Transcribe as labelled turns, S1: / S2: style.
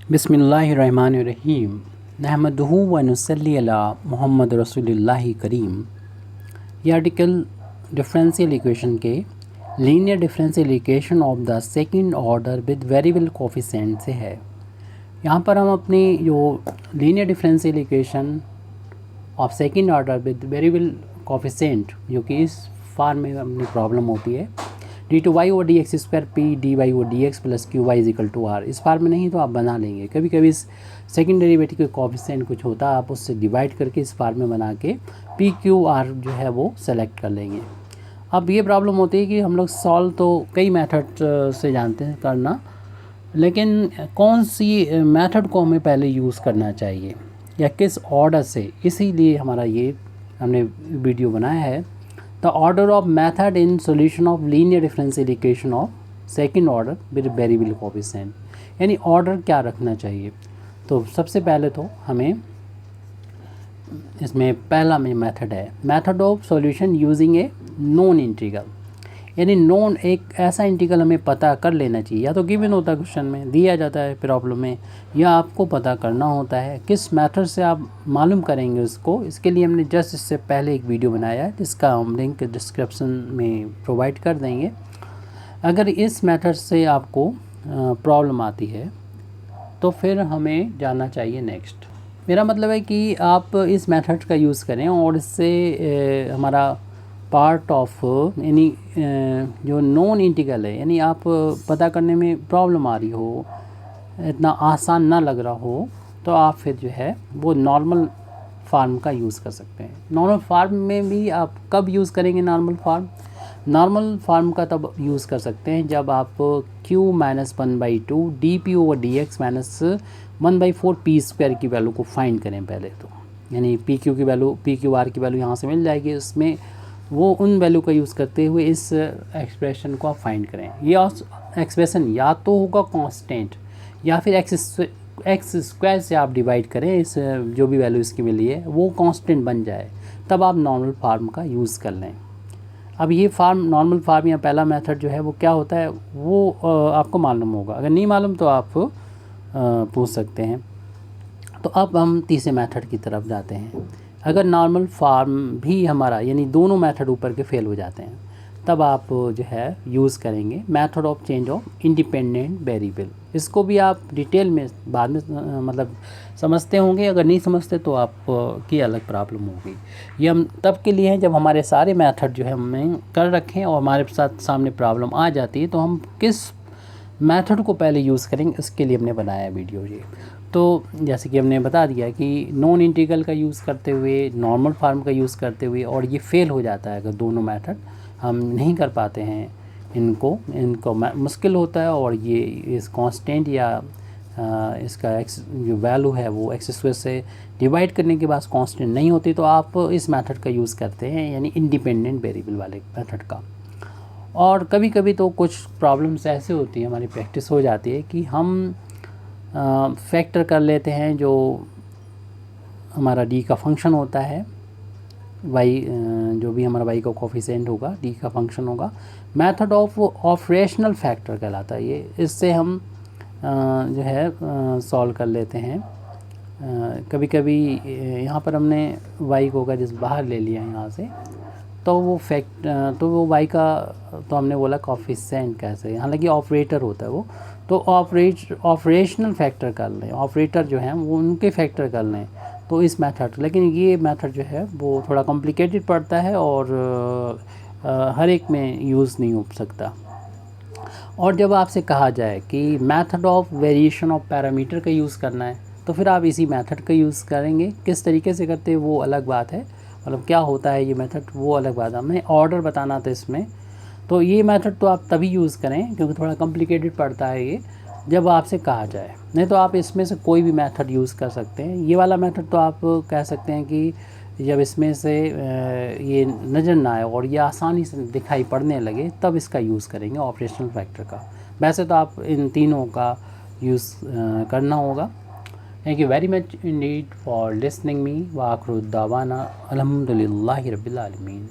S1: बिस्मिल्लाहिर्रहमानिर्रहीम नहमदुहु व नुसल्ली अला मुहम्मद रसूलुल्लाहि करीम। ये आर्टिकल डिफरेंशियल इक्वेशन के linear differential equation of the second order with variable coefficient से है। यहाँ पर हम अपनी जो linear differential equation of second order with variable coefficient जो कि इस फॉर्म में अपनी प्रॉब्लम होती है d/y/dx² p dy/dx + qy = r। इस फॉर्म में नहीं तो आप बना लेंगे। कभी कभी इस सेकंड डेरिवेटिव के कोफिशिएंट कुछ होता है, आप उससे डिवाइड करके इस फॉर्म में बना के p q r जो है वो सेलेक्ट कर लेंगे। अब ये प्रॉब्लम होती है कि हम लोग सॉल्व तो कई मेथड से जानते हैं करना, लेकिन कौन सी मेथड को हमें पहले यूज़ करना चाहिए या किस ऑर्डर से, इसीलिए हमारा ये हमने वीडियो बनाया है। The order of method in solution of linear differential equation of second order with variable coefficient, यानी ऑर्डर क्या रखना चाहिए। तो सबसे पहले तो हमें इसमें पहला मेथड है method of solution using A known integral, यानी नोन एक ऐसा इंटीग्रल हमें पता कर लेना चाहिए। या तो गिवन होता है, क्वेश्चन में दिया जाता है प्रॉब्लम में, या आपको पता करना होता है किस मेथड से आप मालूम करेंगे उसको। इसके लिए हमने जस्ट इससे पहले एक वीडियो बनाया है जिसका हम लिंक डिस्क्रिप्शन में प्रोवाइड कर देंगे। अगर इस मेथड से आपको प्रॉब्लम आती है तो फिर हमें जाना चाहिए नेक्स्ट। मेरा मतलब है कि आप इस मेथड का यूज़ करें और इससे हमारा पार्ट ऑफ यानी जो नॉन इंटीग्रल है, यानी आप पता करने में प्रॉब्लम आ रही हो, इतना आसान ना लग रहा हो, तो आप फिर जो है वो नॉर्मल फार्म का यूज़ कर सकते हैं। नॉर्मल फार्म में भी आप कब यूज़ करेंगे नॉर्मल फार्म का तब यूज़ कर सकते हैं जब आप q - 1/2 dp/dx - 1/4 p² की वैल्यू को फाइंड करें पहले तो, यानी pq की वैल्यू pqr की वैल्यू यहाँ से मिल जाएगी। उसमें वो उन वैल्यू का यूज़ करते हुए इस एक्सप्रेशन को आप फाइंड करें। ये एक्सप्रेशन या तो होगा कांस्टेंट या फिर x² से आप डिवाइड करें, इस जो भी वैल्यू इसकी मिली है वो कांस्टेंट बन जाए, तब आप नॉर्मल फार्म का यूज़ कर लें। अब ये नॉर्मल फार्म या पहला मेथड जो है वो क्या होता है वो आपको मालूम होगा, अगर नहीं मालूम तो आप पूछ सकते हैं। तो अब हम तीसरे मेथड की तरफ जाते हैं। अगर नॉर्मल फार्म भी हमारा यानी दोनों मेथड ऊपर के फेल हो जाते हैं, तब आप जो है यूज़ करेंगे method of change of independent variable. इसको भी आप डिटेल में बाद में मतलब समझते होंगे, अगर नहीं समझते तो आप की अलग प्रॉब्लम होगी। ये हम तब के लिए हैं जब हमारे सारे मेथड जो है हमने कर रखे हैं और हमारे साथ सामने प्रॉब्लम आ जाती है तो हम किस मेथड को पहले यूज़ करेंगे, इसके लिए हमने बनाया वीडियो ये। तो जैसे कि हमने बता दिया कि नॉन इंटीग्रल का यूज़ करते हुए, नॉर्मल फार्म का यूज़ करते हुए, और ये फेल हो जाता है अगर दोनों मेथड हम नहीं कर पाते हैं, इनको मुश्किल होता है और ये इस कांस्टेंट या इसका जो वैल्यू है वो x² से डिवाइड करने के बाद कांस्टेंट नहीं होती, तो आप इस मेथड का यूज़ करते हैं, यानी इंडिपेंडेंट वेरिएबल वाले मेथड का। और कभी कभी तो कुछ प्रॉब्लम्स ऐसे होती है, हमारी प्रैक्टिस हो जाती है कि हम फैक्टर कर लेते हैं जो हमारा d का फंक्शन होता है, y जो भी हमारा y का कोफिशिएंट होगा d का फंक्शन होगा, मेथड ऑफ ऑपरेशनल फैक्टर कहलाता है ये। इससे हम जो है सॉल्व कर लेते हैं। कभी कभी यहाँ पर हमने y को अगर जिस बाहर ले लिया यहाँ से, तो वो y का तो हमने बोला कोफिशिएंट कैसे, हालांकि ऑपरेटर होता है वो, तो ऑपरेशनल फैक्टर कर लें, ऑपरेटर जो हैं वो उनके फैक्टर कर लें तो इस मेथड। लेकिन ये मेथड जो है वो थोड़ा कॉम्प्लिकेटेड पड़ता है और हर एक में यूज़ नहीं हो सकता। और जब आपसे कहा जाए कि method of variation of parameter का यूज़ करना है, तो फिर आप इसी मेथड का यूज़ करेंगे। किस तरीके से करते हैं वो अलग बात है, मतलब क्या होता है ये मेथड वो अलग बात है। हमें ऑर्डर बताना था इसमें, तो ये मेथड तो आप तभी यूज़ करें क्योंकि थोड़ा कॉम्प्लिकेटेड पड़ता है ये, जब आपसे कहा जाए। नहीं तो आप इसमें से कोई भी मेथड यूज़ कर सकते हैं। ये वाला मेथड तो आप कह सकते हैं कि जब इसमें से ये नज़र ना आए और ये आसानी से दिखाई पड़ने लगे, तब इसका यूज़ करेंगे ऑपरेशनल फैक्टर का। वैसे तो आप इन तीनों का यूज़ करना होगा। Thank you very much Indeed for listening me. व आखिर दावाना अल्हम्दुलिल्लाहि रब्बिल आलमीन।